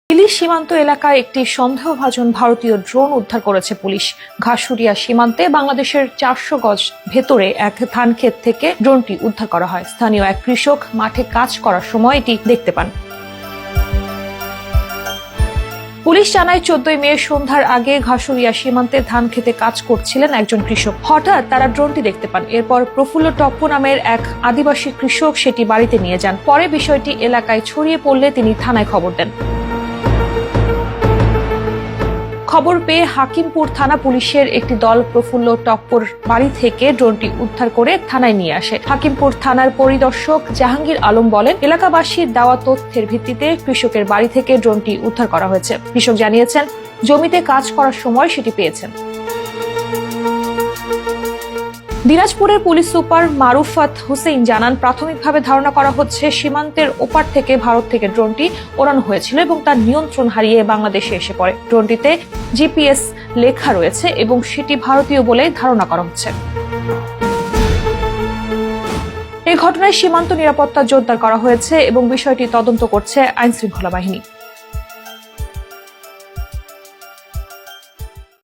ইলিশ সীমান্ত এলাকায় একটি সন্দেহভাজন ভারতীয় ড্রোন উদ্ধার করেছে পুলিশ। ঘাসুরিয়া সীমান্তে বাংলাদেশের 400 গজ ভেতরে এক ধানক্ষেত থেকে ড্রোনটি উদ্ধার করা হয়। স্থানীয় এক কৃষক মাঠে কাজ করার সময় এটি দেখতে পান। পুলিশ জানায় 14 মে সন্ধ্যার আগে ঘাসুরিয়া সীমান্তে ধান খেতে কাজ করছিলেন একজন কৃষক। হঠাৎ তারা ড্রোনটি দেখতে পান। এরপর প্রফুল্ল টপ্পু নামের এক আদিবাসী কৃষক সেটি বাড়িতে নিয়ে যান। পরে বিষয়টি এলাকায় ছড়িয়ে পড়লে তিনি থানায় খবর দেন। খবর পেয়ে হাকিমপুর থানা পুলিশের একটি দল প্রফুল্ল টপ্পুর বাড়ি থেকে ড্রোনটি উদ্ধার করে থানায় নিয়ে আসে। হাকিমপুর থানার পরিদর্শক জাহাঙ্গীর আলম বলেন, এলাকাবাসীর দেওয়া তথ্যের ভিত্তিতে কৃষকের বাড়ি থেকে ড্রোনটি উদ্ধার করা হয়েছে। কৃষক জানিয়েছেন, জমিতে কাজ করার সময় সেটি পেয়েছেন। দিনাজপুরের পুলিশ সুপার মারুফাত হোসেন জানান, প্রাথমিকভাবে ধারণা করা হচ্ছে সীমান্তের ওপার থেকে ভারত থেকে ড্রোনটি ওড়ানো হয়েছিল এবং তার নিয়ন্ত্রণ হারিয়ে বাংলাদেশে এসে পড়ে। ড্রোনটিতে জিপিএস লেখা রয়েছে এবং সেটি ভারতীয় বলে ধারণা করা হচ্ছে। এই ঘটনায় সীমান্ত নিরাপত্তা জোরদার করা হয়েছে এবং বিষয়টি তদন্ত করছে আইনশৃঙ্খলা বাহিনী।